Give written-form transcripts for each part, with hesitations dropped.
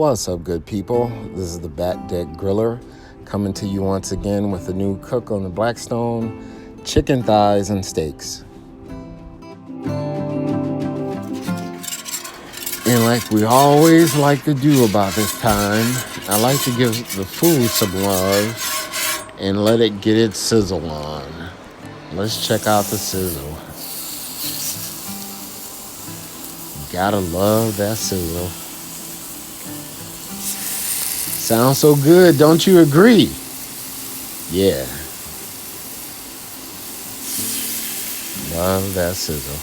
What's up, good people? This is the Back Deck Griller coming to you once again with a new cook on the Blackstone, chicken thighs and steaks. And like we always like to do about this time, I like to give the food some love and let it get its sizzle on. Let's check out the sizzle. Gotta love that sizzle. Sounds so good, don't you agree? Yeah. Love that sizzle.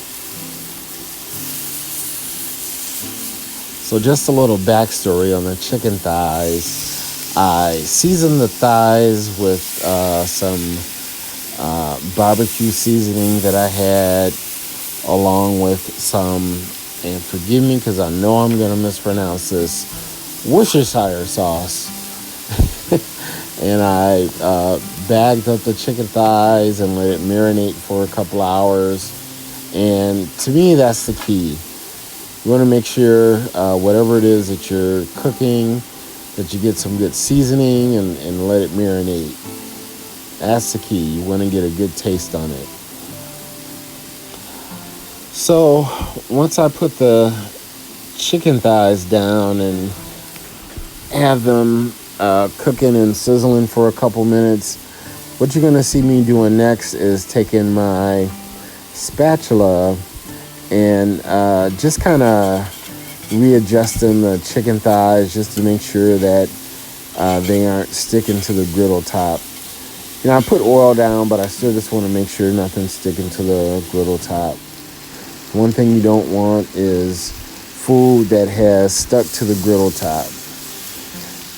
So just a little backstory on the chicken thighs. I seasoned the thighs with some barbecue seasoning that I had, along with some, and forgive me because I know I'm going to mispronounce this, Worcestershire sauce. And I bagged up the chicken thighs and let it marinate for a couple hours. And to me, that's the key. You want to make sure whatever it is that you're cooking, that you get some good seasoning and let it marinate. That's the key. You want to get a good taste on it. So once I put the chicken thighs down and have them cooking and sizzling for a couple minutes, what you're going to see me doing next is taking my spatula and just kind of readjusting the chicken thighs just to make sure that they aren't sticking to the griddle top. You know, I put oil down, but I still just want to make sure nothing's sticking to the griddle top. One thing you don't want is food that has stuck to the griddle top.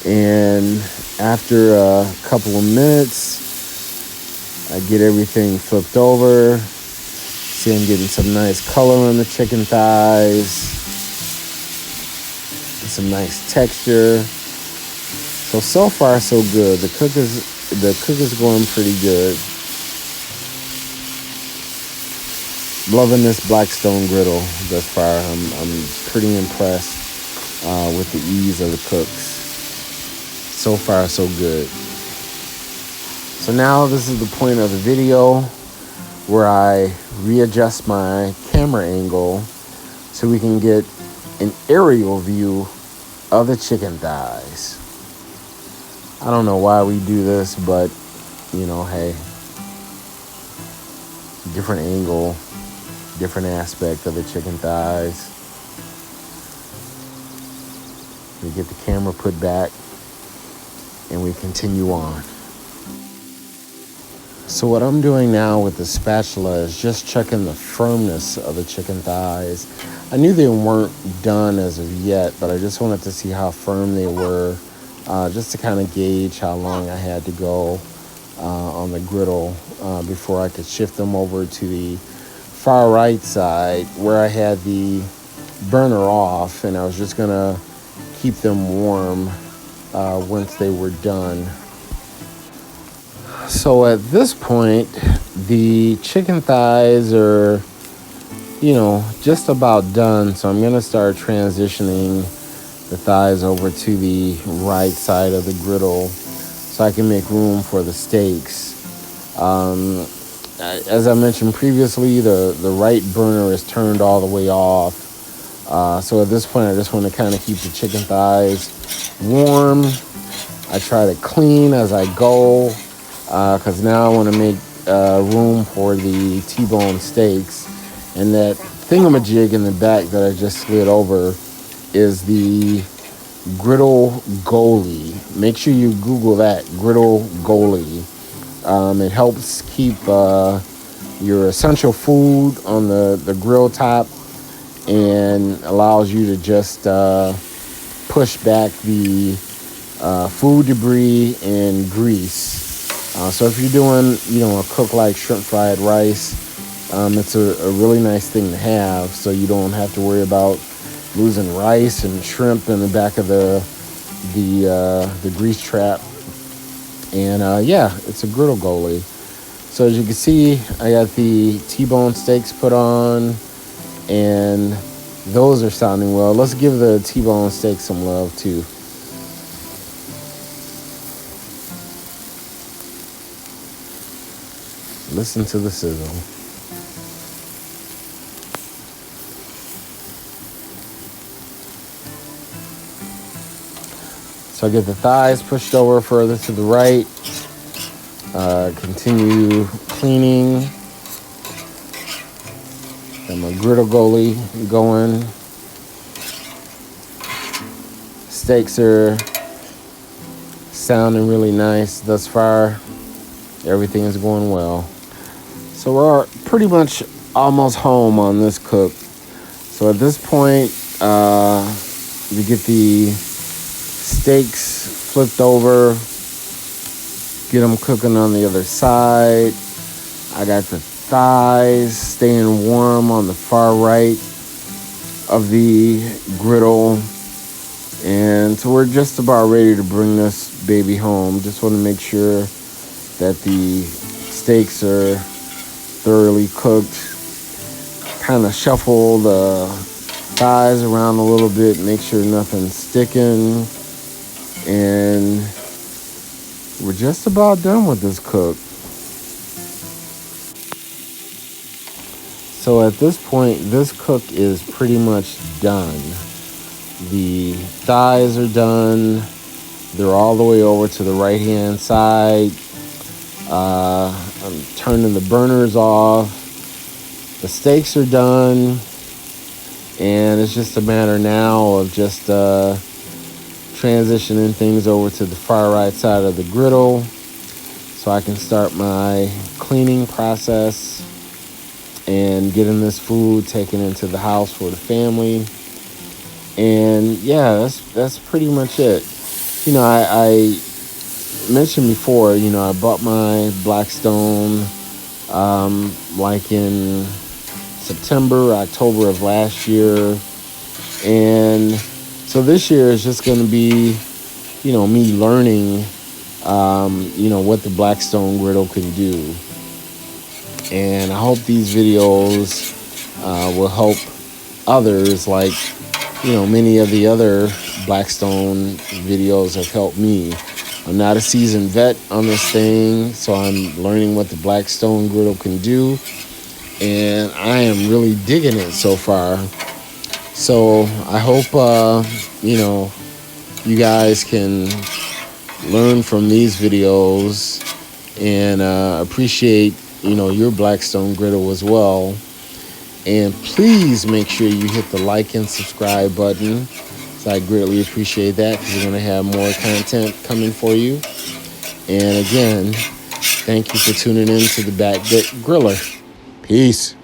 And after a couple of minutes, I get everything flipped over. See, I'm getting some nice color on the chicken thighs, some nice texture. So far so good. The cook is going pretty good. Loving this Blackstone griddle thus far. I'm pretty impressed with the ease of the cooks. So far so good. So now this is the point of the video where I readjust my camera angle so we can get an aerial view of the chicken thighs. I don't know why we do this, but you know, hey, different angle, different aspect of the chicken thighs. We get the camera put back and we continue on. So what I'm doing now with the spatula is just checking the firmness of the chicken thighs. I knew they weren't done as of yet, but I just wanted to see how firm they were, just to kind of gauge how long I had to go on the griddle before I could shift them over to the far right side where I had the burner off, and I was just gonna keep them warm once they were done. So at this point, the chicken thighs are, you know, just about done. So I'm going to start transitioning the thighs over to the right side of the griddle so I can make room for the steaks. As I mentioned previously, the right burner is turned all the way off. So at this point, I just want to kind of keep the chicken thighs warm. I try to clean as I go, because now I want to make room for the T-bone steaks. And that thingamajig in the back that I just slid over is the griddle goalie. Make sure you Google that, griddle goalie. It helps keep your essential food on the grill top and allows you to just push back the food debris and grease. So if you're doing, you know, a cook like shrimp fried rice, it's a really nice thing to have, so you don't have to worry about losing rice and shrimp in the back of the grease trap. And yeah, it's a griddle goalie. So as you can see, I got the T-bone steaks put on, and Those are sounding well. Let's give the T-bone steak some love too. Listen to the sizzle. So I get the thighs pushed over further to the right. Continue cleaning. Got my griddle goalie going. Steaks are sounding really nice thus far. Everything is going well. So we're pretty much almost home on this cook. So at this point, we get the steaks flipped over, get them cooking on the other side. I got the thighs staying warm on the far right of the griddle. And so we're just about ready to bring this baby home. Just want to make sure that the steaks are thoroughly cooked. Kind of shuffle the thighs around a little bit, make sure nothing's sticking. And we're just about done with this cook. So at this point, this cook is pretty much done. The thighs are done. They're all the way over to the right-hand side. I'm turning the burners off. The steaks are done. And it's just a matter now of just transitioning things over to the far right side of the griddle so I can start my cleaning process and getting this food taken into the house for the family. And yeah, that's pretty much it. You know, I mentioned before, you know, I bought my Blackstone like in September, October of last year. And so this year is just going to be, you know, me learning, you know, what the Blackstone griddle can do. And I hope these videos will help others, like, you know, many of the other Blackstone videos have helped me. I'm not a seasoned vet on this thing, so I'm learning what the Blackstone griddle can do. And I am really digging it so far. So I hope, you know, you guys can learn from these videos and appreciate, you know, your Blackstone griddle as well. And please make sure you hit the like and subscribe button. So I greatly appreciate that, because we're going to have more content coming for you. And again, thank you for tuning in to the Back Deck Griller. Peace.